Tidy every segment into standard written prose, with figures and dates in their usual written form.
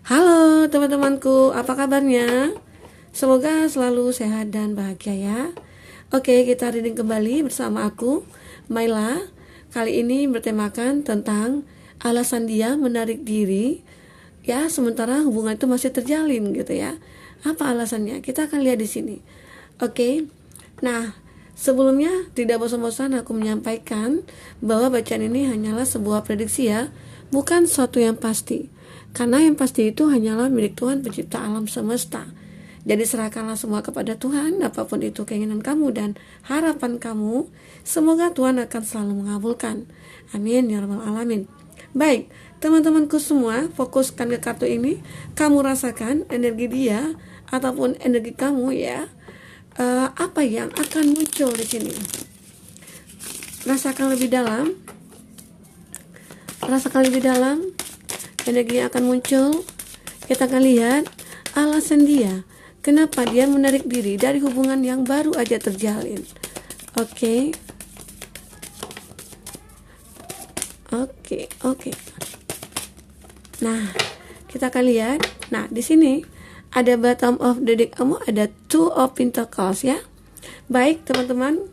Halo teman-temanku, apa kabarnya? Semoga selalu sehat dan bahagia ya. Oke, kita reading kembali bersama aku, Maila. Kali ini bertemakan tentang alasan dia menarik diri ya, sementara hubungan itu masih terjalin gitu ya. Apa alasannya? Kita akan lihat di sini. Oke. Nah, sebelumnya tidak bosan-bosan aku menyampaikan bahwa bacaan ini hanyalah sebuah prediksi ya, bukan sesuatu yang pasti. Karena yang pasti itu hanyalah milik Tuhan pencipta alam semesta. Jadi serahkanlah semua kepada Tuhan, apapun itu keinginan kamu dan harapan kamu, semoga Tuhan akan selalu mengabulkan. Amin ya rabbal alamin. Baik, teman-temanku semua, fokuskan ke kartu ini. Kamu rasakan energi dia ataupun energi kamu ya. Apa yang akan muncul di sini? Rasakan lebih dalam. Rasakan lebih dalam. Energi yang akan muncul. Kita akan lihat alasan dia, kenapa dia menarik diri dari hubungan yang baru aja terjalin. Oke. Nah, kita akan lihat. Nah, di sini ada bottom of the deck kamu, ada two of pentacles ya. Baik teman-teman,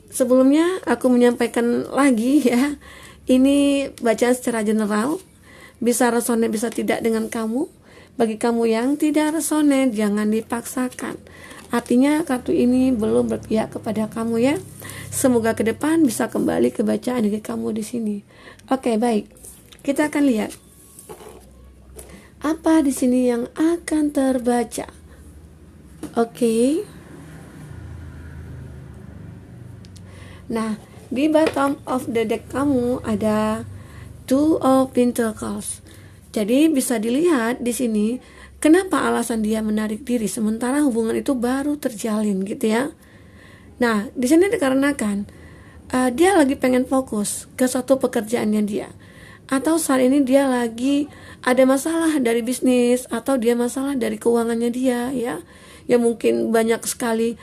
sebelumnya aku menyampaikan lagi ya, ini bacaan secara general, bisa resonate bisa tidak dengan kamu. Bagi kamu yang tidak resonate, jangan dipaksakan. Artinya kartu ini belum berpihak kepada kamu ya. Semoga ke depan bisa kembali ke bacaan energi kamu di sini. Oke, baik. Kita akan lihat apa di sini yang akan terbaca. Oke. Nah, di bottom of the deck kamu ada two of pentacles. Jadi bisa dilihat di sini kenapa alasan dia menarik diri sementara hubungan itu baru terjalin gitu ya. Nah, di sini dikarenakan dia lagi pengen fokus ke suatu pekerjaannya dia. Atau saat ini dia lagi ada masalah dari bisnis atau dia masalah dari keuangannya dia ya. Ya mungkin banyak sekali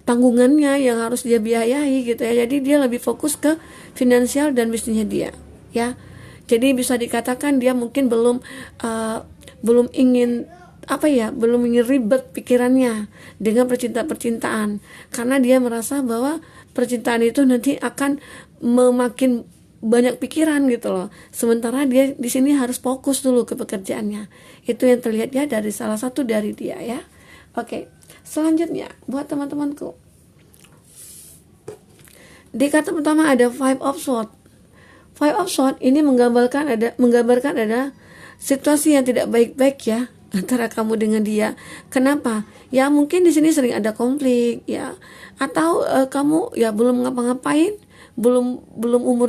tanggungannya yang harus dia biayai gitu ya. Jadi dia lebih fokus ke finansial dan bisnisnya dia ya. Jadi bisa dikatakan dia mungkin belum ingin belum ingin ribet pikirannya dengan percintaan karena dia merasa bahwa percintaan itu nanti akan memakin banyak pikiran gitu loh. Sementara dia di sini harus fokus dulu ke pekerjaannya. Itu yang terlihat ya dari salah satu dari dia ya. Oke, selanjutnya buat teman-temanku. Di kartu pertama ada Five of Swords. Five of Swords ini menggambarkan ada situasi yang tidak baik-baik ya antara kamu dengan dia. Kenapa? Ya mungkin di sini sering ada konflik ya, atau kamu ya belum ngapa-ngapain, belum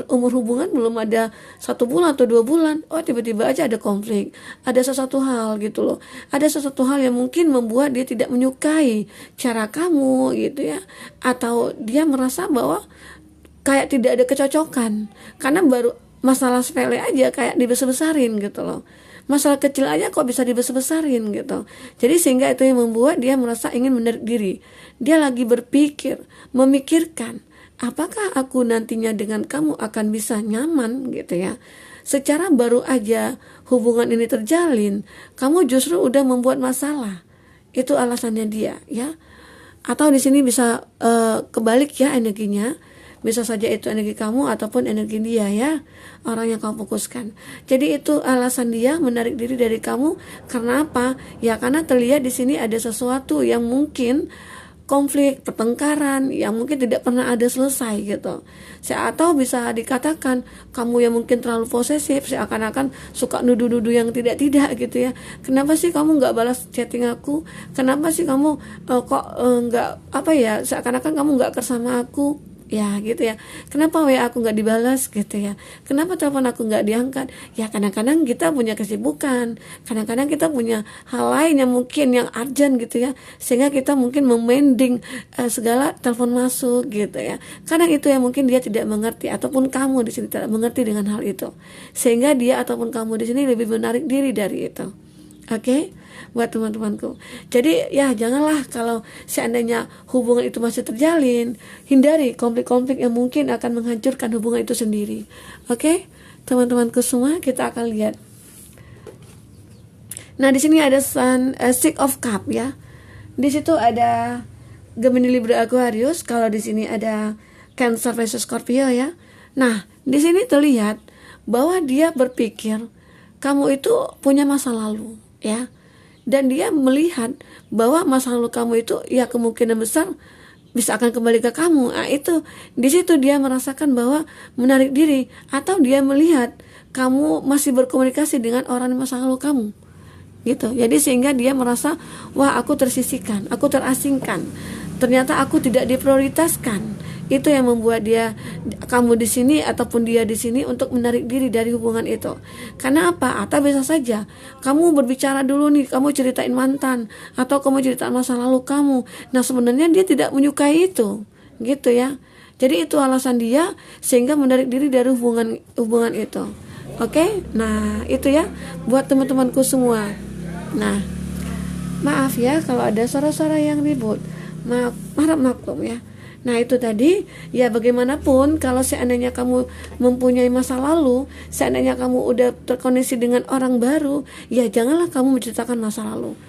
umur hubungan belum ada 1 bulan atau 2 bulan, oh tiba-tiba aja ada konflik, ada sesuatu hal gitu loh, ada sesuatu hal yang mungkin membuat dia tidak menyukai cara kamu gitu ya, atau dia merasa bahwa kayak tidak ada kecocokan karena baru masalah sepele aja kayak dibesar-besarin gitu loh, masalah kecil aja kok bisa dibesar-besarin gitu. Jadi sehingga itu yang membuat dia merasa ingin menarik diri. Dia lagi memikirkan apakah aku nantinya dengan kamu akan bisa nyaman gitu ya. Secara baru aja hubungan ini terjalin, kamu justru udah membuat masalah. Itu alasannya dia ya. Atau di sini bisa kebalik ya energinya. Bisa saja itu energi kamu ataupun energi dia ya, orang yang kamu fokuskan. Jadi itu alasan dia menarik diri dari kamu karena apa? Ya karena terlihat di sini ada sesuatu yang mungkin konflik, pertengkaran yang mungkin tidak pernah ada selesai gitu. Atau bisa dikatakan kamu yang mungkin terlalu posesif, seakan-akan suka nuduh-nuduh yang tidak-tidak gitu ya. Kenapa sih kamu nggak balas chatting aku? Kenapa sih kamu seakan-akan kamu nggak bersama aku? Ya gitu ya, kenapa WA aku nggak dibalas gitu ya, kenapa telepon aku nggak diangkat ya. Kadang-kadang kita punya kesibukan, kadang-kadang kita punya hal lain yang mungkin yang urgent gitu ya, sehingga kita mungkin memending segala telepon masuk gitu ya. Kadang itu yang mungkin dia tidak mengerti ataupun kamu di sini tidak mengerti dengan hal itu, sehingga dia ataupun kamu di sini lebih menarik diri dari itu. Oke, buat teman-temanku. Jadi ya janganlah kalau seandainya hubungan itu masih terjalin, hindari konflik-konflik yang mungkin akan menghancurkan hubungan itu sendiri. Oke, teman-temanku semua, kita akan lihat Nah, di sini ada Six of Cup ya. Di situ ada Gemini, Libra, Aquarius. Kalau di sini ada Cancer versus Scorpio ya. Nah, di sini terlihat bahwa dia berpikir kamu itu punya masa lalu ya. Dan dia melihat bahwa masa lalu kamu itu ya kemungkinan besar bisa akan kembali ke kamu. Nah, itu di situ dia merasakan bahwa menarik diri, atau dia melihat kamu masih berkomunikasi dengan orang masa lalu kamu. Gitu. Jadi sehingga dia merasa, wah, aku tersisihkan, aku terasingkan. Ternyata aku tidak diprioritaskan. Itu yang membuat kamu di sini ataupun dia di sini untuk menarik diri dari hubungan itu. Karena apa? Atau bisa saja kamu berbicara dulu nih, kamu ceritain mantan atau kamu ceritain masa lalu kamu. Nah, sebenarnya dia tidak menyukai itu, gitu ya. Jadi itu alasan dia sehingga menarik diri dari hubungan itu. Oke? Nah, itu ya buat teman-temanku semua. Nah, maaf ya kalau ada suara-suara yang ribut. Harap maklum ya. Nah, itu tadi ya, bagaimanapun kalau seandainya kamu mempunyai masa lalu, seandainya kamu udah terkoneksi dengan orang baru, ya janganlah kamu menceritakan masa lalu.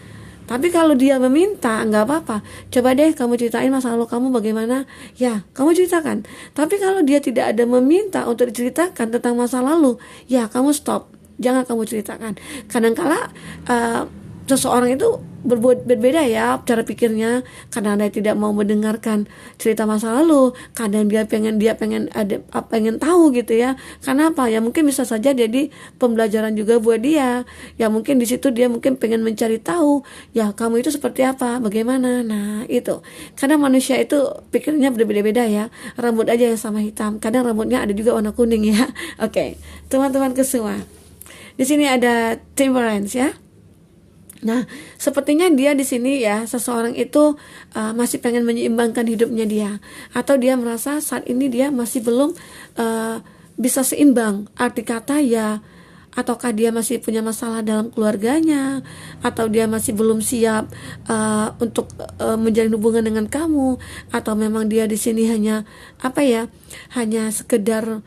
Tapi kalau dia meminta, nggak apa-apa. Coba deh kamu ceritain masa lalu kamu bagaimana. Ya, kamu ceritakan. Tapi kalau dia tidak ada meminta untuk diceritakan tentang masa lalu, ya kamu stop. Jangan kamu ceritakan. Kadang-kala seseorang itu berbeda ya cara pikirnya. Kadang dia tidak mau mendengarkan cerita masa lalu, kadang dia pengen tahu gitu ya. Kenapa? Ya mungkin bisa saja jadi pembelajaran juga buat dia. Ya mungkin di situ dia mungkin pengen mencari tahu, ya kamu itu seperti apa, bagaimana. Nah, itu. Karena manusia itu pikirnya berbeda-beda ya. Rambut aja yang sama hitam, kadang rambutnya ada juga warna kuning ya. Oke, teman-teman semua. Di sini ada Temperance ya. Nah, sepertinya dia di sini ya, seseorang itu masih pengen menyeimbangkan hidupnya dia, atau dia merasa saat ini dia masih belum bisa seimbang. Arti kata ya, ataukah dia masih punya masalah dalam keluarganya, atau dia masih belum siap untuk menjalin hubungan dengan kamu, atau memang dia di sini hanya hanya sekedar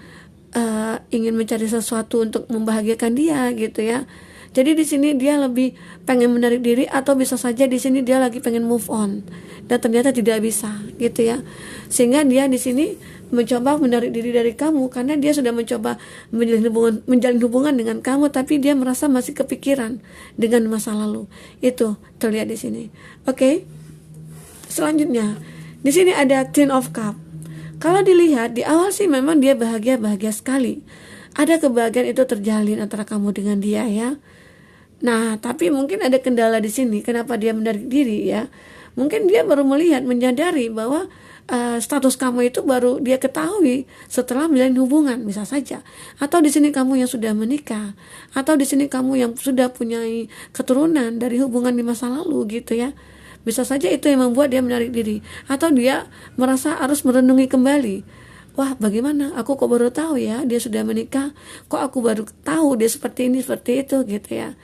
ingin mencari sesuatu untuk membahagiakan dia gitu ya. Jadi di sini dia lebih pengen menarik diri, atau bisa saja di sini dia lagi pengen move on dan ternyata tidak bisa gitu ya. Sehingga dia di sini mencoba menarik diri dari kamu karena dia sudah mencoba menjalin hubungan dengan kamu, tapi dia merasa masih kepikiran dengan masa lalu. Itu terlihat di sini. Oke. Selanjutnya, di sini ada Ten of Cup. Kalau dilihat di awal sih memang dia bahagia sekali. Ada kebahagiaan itu terjalin antara kamu dengan dia ya. Nah, tapi mungkin ada kendala di sini. Kenapa dia menarik diri ya? Mungkin dia baru menyadari bahwa status kamu itu baru dia ketahui setelah menjalin hubungan, bisa saja. Atau di sini kamu yang sudah menikah, atau di sini kamu yang sudah punya keturunan dari hubungan di masa lalu gitu ya. Bisa saja itu yang membuat dia menarik diri, atau dia merasa harus merenungi kembali. Wah, bagaimana? Aku kok baru tahu ya dia sudah menikah. Kok aku baru tahu dia seperti ini, seperti itu gitu ya.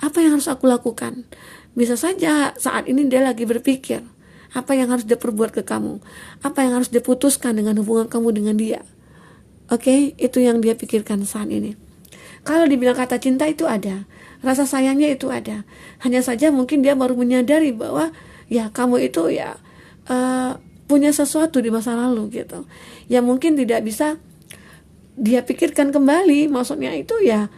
Apa yang harus aku lakukan? Bisa saja saat ini dia lagi berpikir, apa yang harus dia perbuat ke kamu? Apa yang harus dia putuskan dengan hubungan kamu dengan dia? Oke, itu yang dia pikirkan saat ini. Kalau dibilang kata cinta itu ada, rasa sayangnya itu ada. Hanya saja mungkin dia baru menyadari bahwa ya kamu itu ya punya sesuatu di masa lalu gitu. Ya mungkin tidak bisa dia pikirkan kembali. Maksudnya itu ya,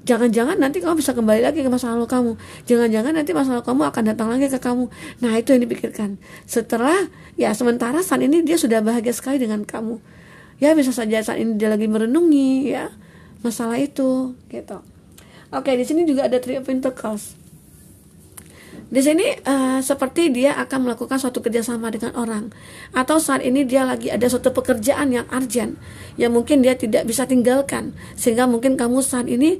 jangan-jangan nanti kamu bisa kembali lagi ke masa lalu kamu. Jangan-jangan nanti masa lalu kamu akan datang lagi ke kamu. Nah, itu yang dipikirkan. Setelah ya sementara saat ini dia sudah bahagia sekali dengan kamu. Ya bisa saja saat ini dia lagi merenungi ya masalah itu gitu. Oke, di sini juga ada Three of Pentacles. Di sini seperti dia akan melakukan suatu kerjasama dengan orang, atau saat ini dia lagi ada suatu pekerjaan yang urgent yang mungkin dia tidak bisa tinggalkan, sehingga mungkin kamu saat ini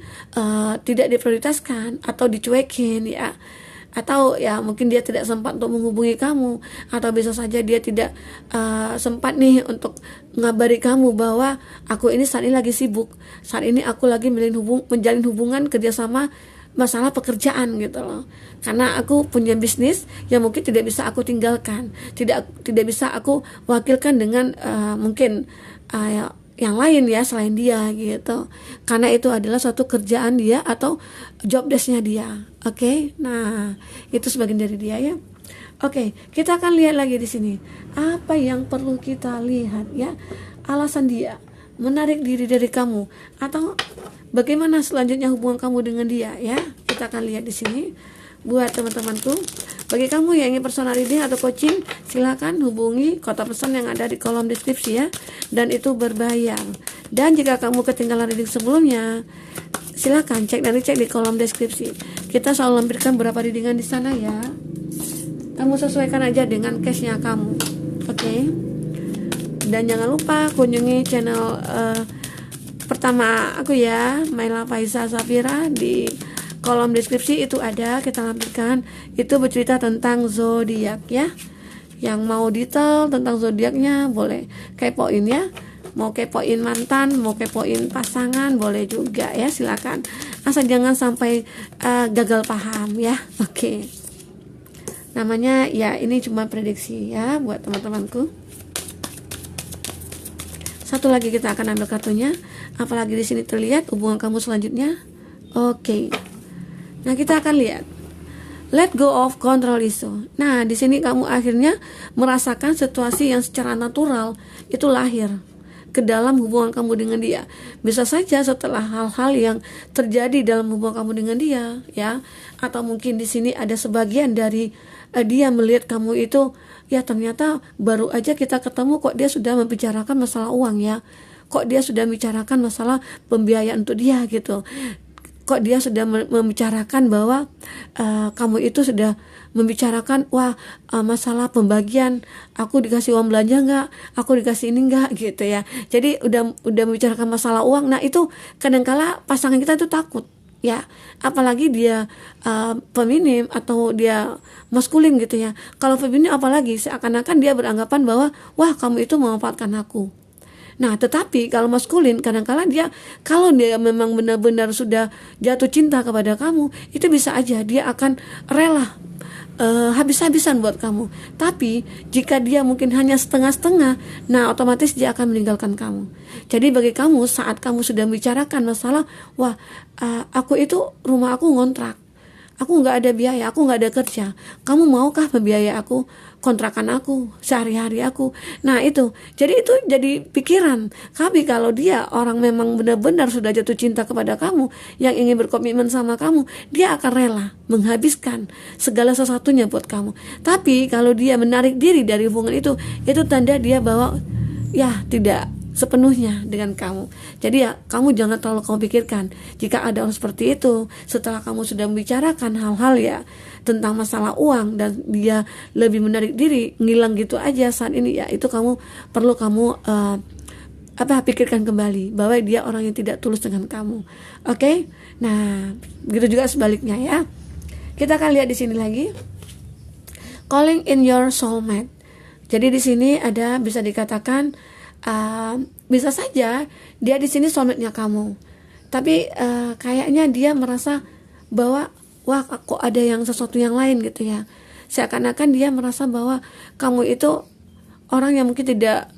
tidak diprioritaskan atau dicuekin ya, atau ya mungkin dia tidak sempat untuk menghubungi kamu, atau bisa saja dia tidak sempat nih untuk ngabari kamu bahwa aku ini saat ini lagi sibuk, saat ini aku lagi menjalin hubungan kerjasama masalah pekerjaan gitu loh, karena aku punya bisnis yang mungkin tidak bisa aku tinggalkan, tidak bisa aku wakilkan dengan mungkin yang lain ya selain dia gitu, karena itu adalah suatu kerjaan dia atau job desknya dia. Oke, nah itu sebagian dari dia ya. Oke, kita akan lihat lagi di sini apa yang perlu kita lihat ya, alasan dia menarik diri dari kamu atau bagaimana selanjutnya hubungan kamu dengan dia ya. Kita akan lihat di sini. Buat teman-temanku, bagi kamu yang ingin personal reading atau coaching, silakan hubungi kotak pesan yang ada di kolom deskripsi ya, dan itu berbayar. Dan jika kamu ketinggalan reading sebelumnya, silakan cek dan dicek di kolom deskripsi. Kita selalu lampirkan berapa readingan di sana ya. Kamu sesuaikan aja dengan case-nya kamu. Oke. Dan jangan lupa kunjungi channel pertama aku ya, Maila Faiza Safira. Di kolom deskripsi itu ada, kita lampirkan. Itu bercerita tentang zodiak ya. Yang mau detail tentang zodiaknya boleh kepoin ya. Mau kepoin mantan, mau kepoin pasangan boleh juga ya, silakan. Asal jangan sampai gagal paham ya. Oke. Namanya ya ini cuma prediksi ya buat teman-temanku. Satu lagi kita akan ambil kartunya. Apalagi di sini terlihat hubungan kamu selanjutnya. Oke. Nah, kita akan lihat. Let go of control issue. Nah, di sini kamu akhirnya merasakan situasi yang secara natural itu lahir ke dalam hubungan kamu dengan dia. Bisa saja setelah hal-hal yang terjadi dalam hubungan kamu dengan dia, ya. Atau mungkin di sini ada sebagian dari dia melihat kamu itu, ya ternyata baru aja kita ketemu kok dia sudah membicarakan masalah uang ya. Kok dia sudah membicarakan masalah pembiayaan untuk dia gitu. Kok dia sudah membicarakan bahwa kamu itu sudah membicarakan masalah pembagian, aku dikasih uang belanja nggak, aku dikasih ini nggak gitu ya. Jadi udah membicarakan masalah uang. Nah itu kadangkala pasangan kita itu takut ya, apalagi dia feminim atau dia maskulin gitu ya. Kalau feminim apalagi seakan-akan dia beranggapan bahwa wah kamu itu memanfaatkan aku. Nah, tetapi kalau maskulin kadang-kala dia, kalau dia memang benar-benar sudah jatuh cinta kepada kamu, itu bisa aja dia akan rela habis-habisan buat kamu. Tapi jika dia mungkin hanya setengah-setengah, nah otomatis dia akan meninggalkan kamu. Jadi bagi kamu saat kamu sudah membicarakan masalah, aku itu rumah aku ngontrak, aku nggak ada biaya, aku nggak ada kerja, kamu maukah membiayai aku, kontrakan aku, sehari-hari aku. Nah itu, jadi pikiran kami kalau dia orang memang benar-benar sudah jatuh cinta kepada kamu, yang ingin berkomitmen sama kamu, dia akan rela menghabiskan segala sesuatunya buat kamu. Tapi kalau dia menarik diri dari hubungan itu tanda dia bahwa ya tidak sepenuhnya dengan kamu. Jadi ya kamu jangan terlalu kamu pikirkan. Jika ada orang seperti itu, setelah kamu sudah membicarakan hal-hal ya tentang masalah uang dan dia lebih menarik diri, ngilang gitu aja saat ini, ya itu perlu kamu pikirkan kembali bahwa dia orang yang tidak tulus dengan kamu. Oke? Nah, begitu juga sebaliknya ya. Kita akan lihat di sini lagi. Calling in your soulmate. Jadi di sini ada bisa dikatakan bisa saja dia di sini soulmate-nya kamu, tapi kayaknya dia merasa bahwa wah kok ada yang sesuatu yang lain gitu ya. Seakan-akan dia merasa bahwa kamu itu orang yang mungkin tidak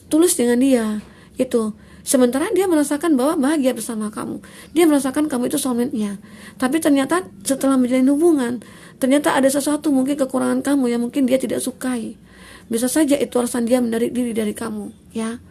tulus dengan dia itu. Sementara dia merasakan bahwa bahagia bersama kamu, dia merasakan kamu itu soulmate-nya. Tapi ternyata setelah menjalin hubungan, ternyata ada sesuatu mungkin kekurangan kamu yang mungkin dia tidak sukai. Bisa saja itu alasan dia menarik diri dari kamu ya.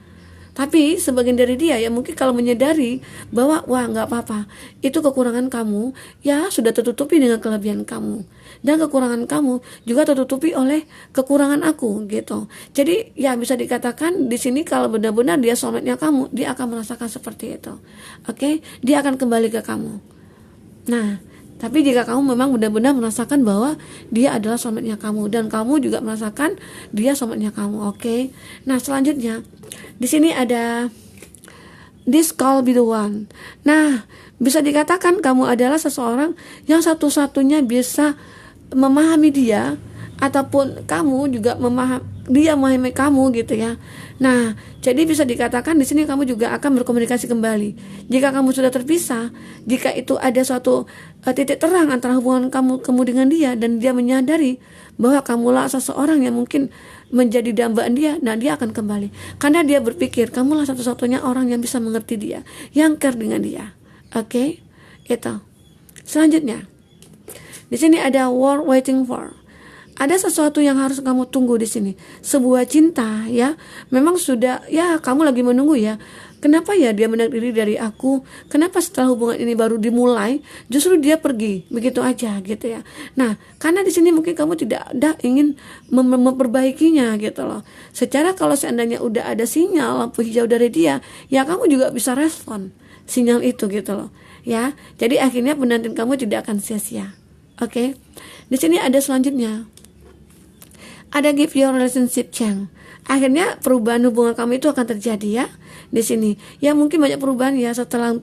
Tapi sebagian dari dia ya mungkin kalau menyadari bahwa wah nggak apa-apa, itu kekurangan kamu ya sudah tertutupi dengan kelebihan kamu, dan kekurangan kamu juga tertutupi oleh kekurangan aku gitu. Jadi ya bisa dikatakan di sini kalau benar-benar dia soulmate-nya kamu, dia akan merasakan seperti itu. Oke? Dia akan kembali ke kamu. Nah, tapi jika kamu memang benar-benar merasakan bahwa dia adalah soulmate-nya kamu dan kamu juga merasakan dia soulmate-nya kamu, oke? Nah, selanjutnya di sini ada this call be the one. Nah, bisa dikatakan kamu adalah seseorang yang satu-satunya bisa memahami dia, ataupun kamu juga dia memahami kamu gitu ya. Nah, jadi bisa dikatakan di sini kamu juga akan berkomunikasi kembali. Jika kamu sudah terpisah, jika itu ada suatu titik terang antara hubungan kamu dengan dia dan dia menyadari bahwa kamulah seseorang yang mungkin menjadi dambaan dia, nah dia akan kembali. Karena dia berpikir kamulah satu-satunya orang yang bisa mengerti dia, yang care dengan dia. Oke, itu. Selanjutnya, di sini ada worth waiting for. Ada sesuatu yang harus kamu tunggu di sini. Sebuah cinta, ya. Memang sudah, ya kamu lagi menunggu ya. Kenapa ya dia menarik diri dari aku? Kenapa setelah hubungan ini baru dimulai, justru dia pergi begitu aja gitu ya. Nah, karena di sini mungkin kamu tidak ingin memperbaikinya gitu loh. Secara kalau seandainya udah ada sinyal lampu hijau dari dia, ya kamu juga bisa respon sinyal itu gitu loh. Ya, jadi akhirnya penantian kamu tidak akan sia-sia. Oke. Di sini ada selanjutnya. Ada give your relationship chance. Akhirnya perubahan hubungan kamu itu akan terjadi ya di sini. Ya mungkin banyak perubahan ya setelah,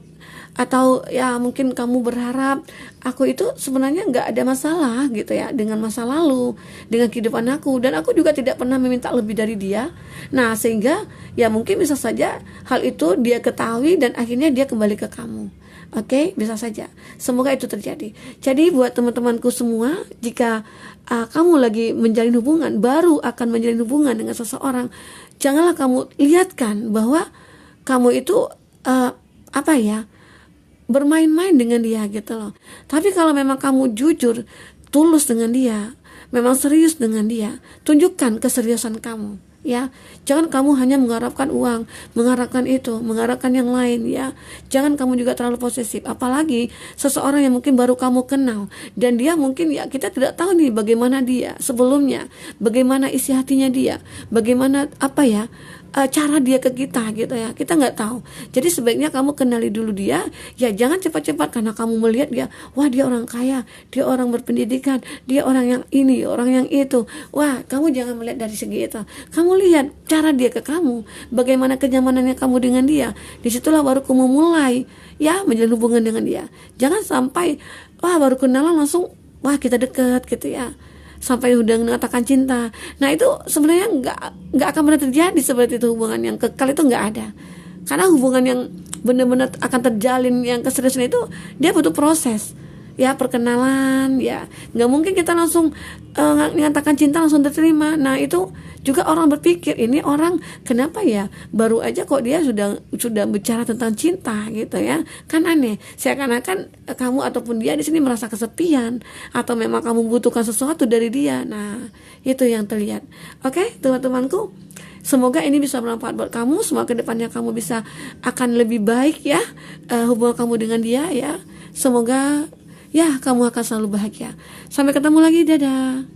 atau ya mungkin kamu berharap aku itu sebenarnya nggak ada masalah gitu ya dengan masa lalu, dengan kehidupan aku, dan aku juga tidak pernah meminta lebih dari dia. Nah sehingga ya mungkin bisa saja hal itu dia ketahui dan akhirnya dia kembali ke kamu. Oke, bisa saja. Semoga itu terjadi. Jadi buat teman-temanku semua, jika kamu lagi menjalin hubungan, baru akan menjalin hubungan dengan seseorang, janganlah kamu lihatkan bahwa kamu itu bermain-main dengan dia gitu loh. Tapi kalau memang kamu jujur, tulus dengan dia, memang serius dengan dia, tunjukkan keseriusan kamu. Ya, jangan kamu hanya mengharapkan uang, mengharapkan itu, mengharapkan yang lain ya. Jangan kamu juga terlalu posesif, apalagi seseorang yang mungkin baru kamu kenal dan dia mungkin ya kita tidak tahu nih bagaimana dia sebelumnya, bagaimana isi hatinya dia, bagaimana cara dia ke kita gitu ya, kita nggak tahu. Jadi sebaiknya kamu kenali dulu dia, ya jangan cepat-cepat karena kamu melihat dia, wah dia orang kaya, dia orang berpendidikan, dia orang yang ini, orang yang itu. Wah, kamu jangan melihat dari segi itu. Kamu lihat cara dia ke kamu, bagaimana kenyamanannya kamu dengan dia. Disitulah baru kamu mulai ya menjalin hubungan dengan dia. Jangan sampai baru kenalan langsung kita dekat gitu ya, sampai udah mengatakan cinta. Nah itu sebenarnya nggak akan pernah terjadi seperti itu. Hubungan yang kekal itu nggak ada. Karena hubungan yang benar-benar akan terjalin yang keseriusan itu dia butuh proses. Ya perkenalan ya, nggak mungkin kita langsung mengatakan cinta langsung diterima. Nah itu juga orang berpikir ini orang kenapa ya baru aja kok dia sudah bicara tentang cinta gitu ya, kan aneh. Seakan-akan kamu ataupun dia di sini merasa kesepian atau memang kamu butuhkan sesuatu dari dia. Nah itu yang terlihat. Oke teman-temanku, semoga ini bisa bermanfaat buat kamu. Semoga kedepannya kamu bisa akan lebih baik ya hubungan kamu dengan dia ya. Semoga ya kamu akan selalu bahagia. Sampai ketemu lagi, dadah.